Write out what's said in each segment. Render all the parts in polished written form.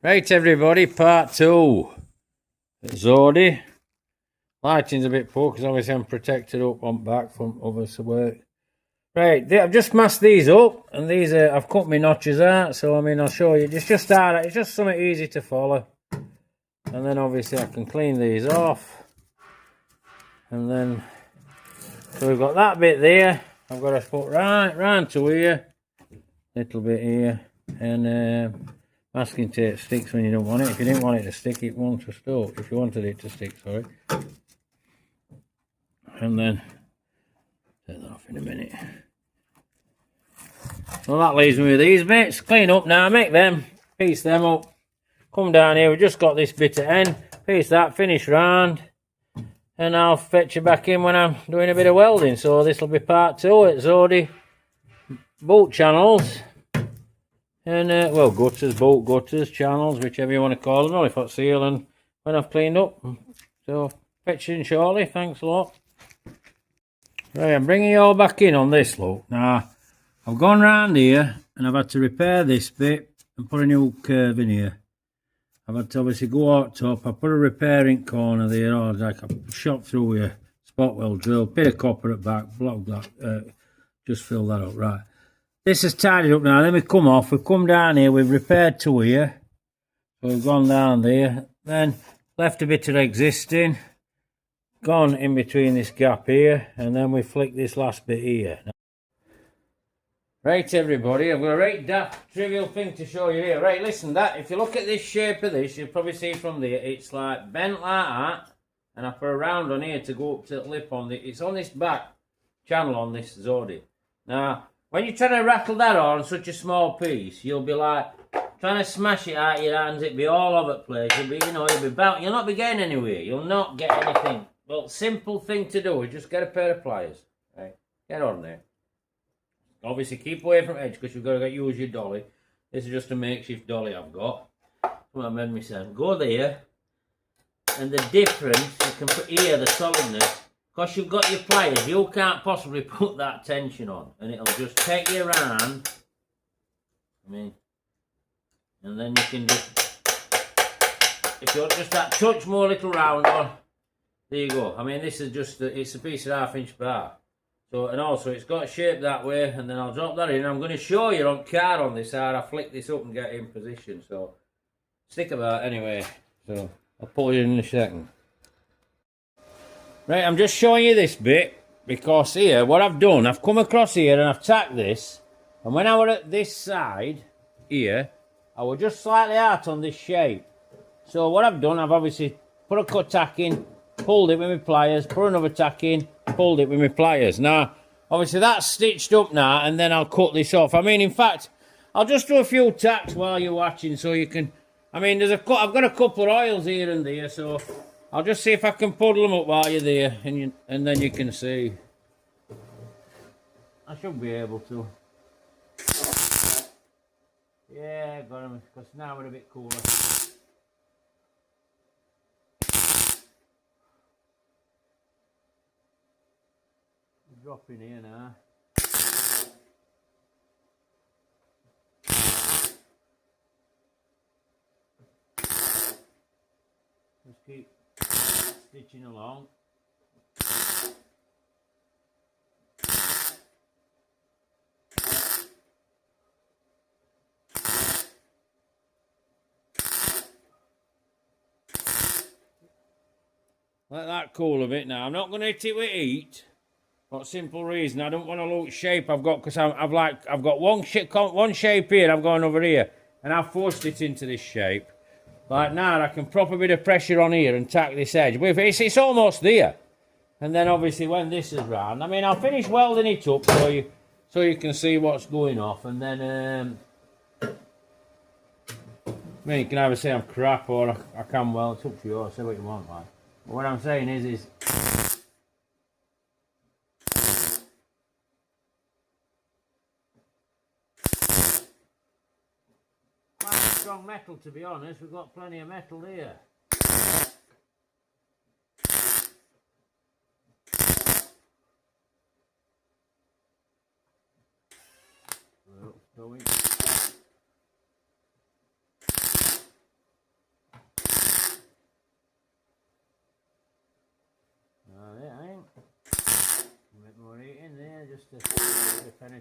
Right, everybody, part 2. Zodi. Lighting's a bit poor because obviously I'm protected up on back from others work. Right, I've just masked these up, and these are, I've cut my notches out, so I mean I'll show you. It's just something easy to follow. And then obviously I can clean these off. And then, so we've got that bit there. I've got to put right round to here, little bit here, and masking tape sticks when you don't want it. If you didn't want it to stick, it won't have stuck. If you wanted it to stick, sorry. And then take that off in a minute. Well, that leaves me with these bits. Clean up now, make them, piece them up. Come down here, we've just got this bit at end. Piece that, finish round. And I'll fetch you back in when I'm doing a bit of welding. So this will be part 2 at Zodi bolt channels. And, well, gutters, bolt gutters, channels, whichever you want to call them. Only for seal and when I've cleaned up. So, fetch you in shortly. Thanks a lot. Right, I'm bringing you all back in on this, look. Now, I've gone round here and I've had to repair this bit and put a new curve in here. I've had to obviously go out top. I put a repairing corner there, or like a shot through here, spot weld drill, bit of copper at back, block that, just fill that up, right. This is tidied up now, then we come off, we've come down here, we've repaired to here. So we've gone down there, then left a bit of existing, gone in between this gap here, and then we flick this last bit here. Right, everybody, I've got a right daft trivial thing to show you here. Right, listen, that if you look at this shape of this, you'll probably see from there, it's like bent like that, and I put a round on here to go up to the lip on the, it's on this back channel on this Zodi. Now, when you're trying to rattle that on such a small piece, you'll be like trying to smash it out of your hands, it'll be all over the place, you'll be, you'll not be getting anywhere, you'll not get anything. Well, simple thing to do is just get a pair of pliers, right, get on there. Obviously, keep away from edge because you've got to use your dolly. This is just a makeshift dolly I've got. That's what I made myself. Go there, and the difference, you can put here, the solidness, because you've got your pliers, you can't possibly put that tension on. And it'll just take you around. And then you can just, if you want just that touch more little round on, there you go. This is just, it's a piece of 1/2 inch bar. So, and also it's got shape that way, and then I'll drop that in. I'm going to show you on card on this how I flick this up and get it in position. So, stick about anyway. So, I'll pull you in a second. Right, I'm just showing you this bit, because here, what I've done, I've come across here and I've tacked this. And when I were at this side, here, I was just slightly out on this shape. So, what I've done, I've obviously put a cut tack in, pulled it with my pliers, put another tack in, pulled it with my pliers. Now, obviously that's stitched up now, and then I'll cut this off. In fact, I'll just do a few tacks while you're watching so you can, I've got a couple of oils here and there, so I'll just see if I can puddle them up while you're there, and then you can see. I should be able to. Yeah, got them, because now we're a bit cooler. Drop in here now. Just keep stitching along. Let that cool a bit now. I'm not going to hit it with heat. For a simple reason, I don't want to look shape I've got, because I've got one shape here, I've gone over here, and I've forced it into this shape. Like now, I can prop a bit of pressure on here and tack this edge. But it's almost there. And then obviously when this is round, I'll finish welding it up so you can see what's going off, and then you can either say I'm crap or I can weld. It's up to you. I'll say what you want, like. But what I'm saying is strong metal, to be honest. We've got plenty of metal here.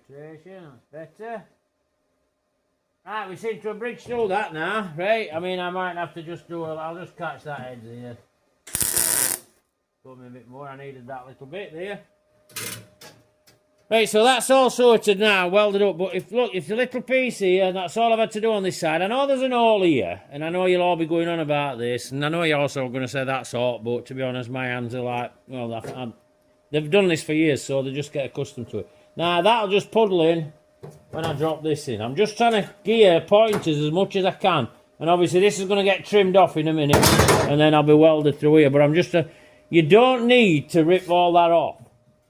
penetration, that's better. Right, we seem to have bridged through that now, right? I mean, I might have to just I'll just catch that edge here. Put me a bit more, I needed that little bit there. Right, so that's all sorted now, welded up, but if a little piece here, that's all I've had to do on this side. I know there's an hole here, and I know you'll all be going on about this, and I know you're also going to say that's hot, but to be honest, my hands are like, well, they've done this for years, so they just get accustomed to it. Now, that'll just puddle in when I drop this in. I'm just trying to gear pointers as much as I can, and obviously this is going to get trimmed off in a minute, and then I'll be welded through here, but I'm just, you don't need to rip all that off.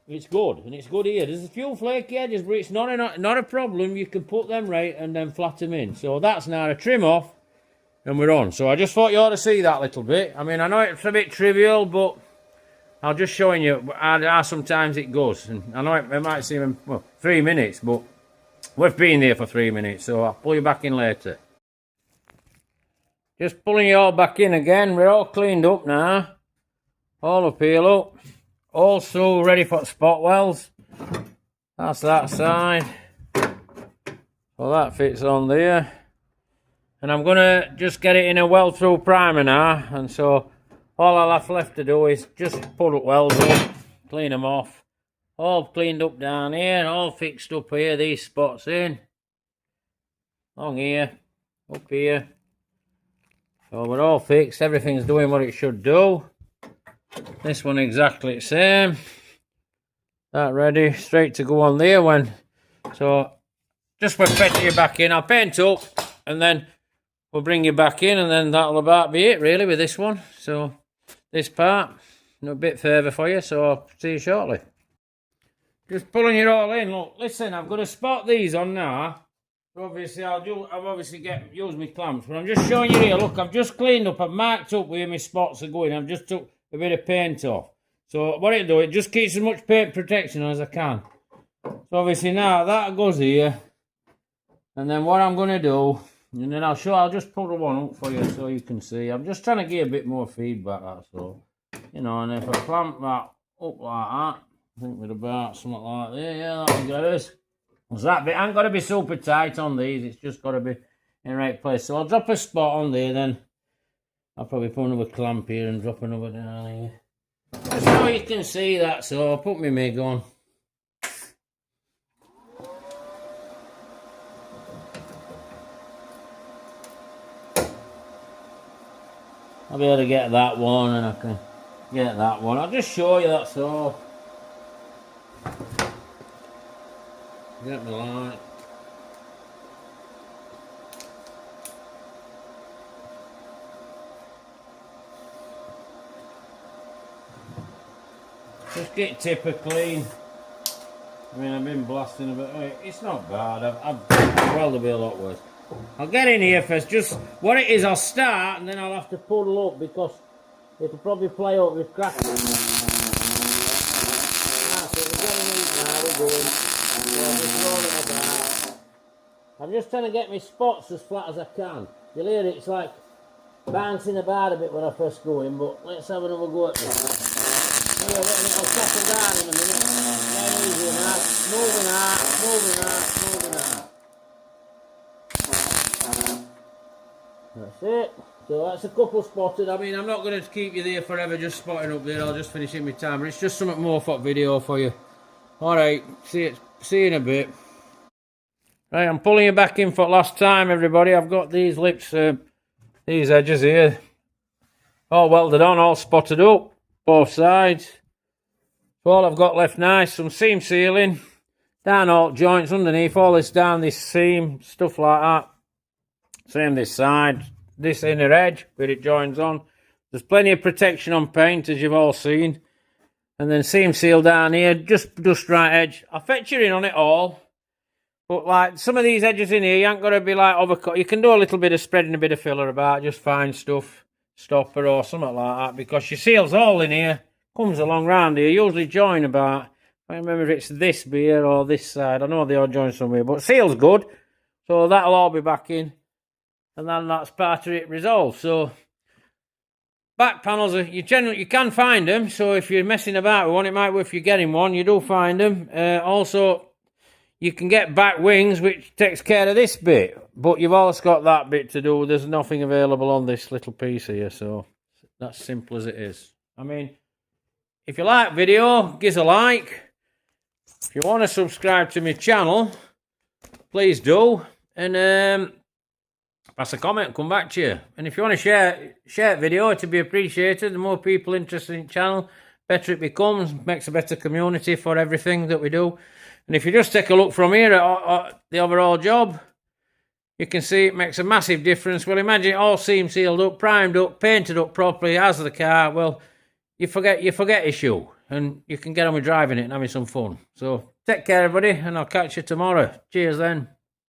It's good, and it's good here. There's a few flaky edges, but it's not a problem. You can put them right and then flat them in. So that's now a trim off, and we're on. So I just thought you ought to see that little bit. I mean, I know it's a bit trivial, but I'll just showing you how sometimes it goes. And I know it might seem, well, 3 minutes, but we've been there for 3 minutes, so I'll pull you back in later. Just pulling you all back in again. We're all cleaned up now. All up here, look. Also ready for spot welds. That's that side. Well, that fits on there. And I'm going to just get it in a weld through primer now. And so all I'll have left to do is just put up welds up, clean them off. All cleaned up down here, all fixed up here, these spots in. Along here, up here. So we're all fixed, everything's doing what it should do. This one exactly the same. That ready, straight to go on there when. So just for fetching you back in, I'll paint up and then we'll bring you back in, and then that'll about be it really with this one. So this part, a bit further for you, so I'll see you shortly. Just pulling it all in. Look, listen, I've got to spot these on now. Obviously, I've used my clamps, but I'm just showing you here. Look, I've just cleaned up, I've marked up where my spots are going. I've just took a bit of paint off. So what it do, it just keeps as much paint protection as I can. So obviously now that goes here, and then what I'm going to do, and then I'll just put one up for you so you can see. I'm just trying to get a bit more feedback, that's all. You know, and if I clamp that up like that, I think with about something like that, yeah, that'll get us. That bit ain't got to be super tight on these, it's just got to be in the right place. So I'll drop a spot on there, then I'll probably put another clamp here and drop another down here. Just so you can see that, so I'll put my MIG on. I'll be able to get that one, and I can get that one. I'll just show you that, so. Get my light. Just get tipper clean. I mean, I've been blasting a bit. It's not bad. I've welded a bit a lot worse. I'll get in here first. Just what it is, I'll start and then I'll have to puddle up because it'll probably play up with cracks. So we're getting in now. We're going. Just roll it about. I'm just trying to get my spots as flat as I can. You'll hear it's like bouncing about a bit when I first go in, but let's have another go at this. Yeah, it'll settle down in a minute. Very easy now. Moving out, moving out, moving out. That's it. So that's a couple spotted. I mean, I'm not going to keep you there forever just spotting up there. I'll just finish in my timer. It's just something more for video for you. Alright, see you in a bit. Right, I'm pulling you back in for last time, everybody. I've got these lips, these edges here, all welded on, all spotted up. Both sides. So all I've got left now is some seam sealing, down all joints underneath, all this down this seam, stuff like that. Same this side, this inner edge where it joins on. There's plenty of protection on paint as you've all seen. And then seam seal down here, just right edge. I'll fetch you in on it all. But like some of these edges in here, you ain't got to be like overcut. You can do a little bit of spreading a bit of filler about, just find stuff. Stopper or something like that, because your seal's all in here, comes along round here, usually join about, I don't remember if it's this beer or this side, I know they all join somewhere, but seal's good, so that'll all be back in, and then that's part of it resolved. So back panels, you can find them, so if you're messing about with one, it might work if you're getting one, you do find them. Also, you can get back wings, which takes care of this bit. But you've also got that bit to do. There's nothing available on this little piece here, so that's simple as it is. I mean, if you like video, give us a like. If you want to subscribe to my channel, please do. And pass a comment, come back to you. And if you want to share video, it'd be appreciated. The more people interested in the channel, better it becomes, makes a better community for everything that we do. And if you just take a look from here at the overall job, you can see it makes a massive difference. Well, imagine it all seam sealed up, primed up, painted up properly as the car. Well, you forget issue, and you can get on with driving it and having some fun. So take care, everybody, and I'll catch you tomorrow. Cheers then.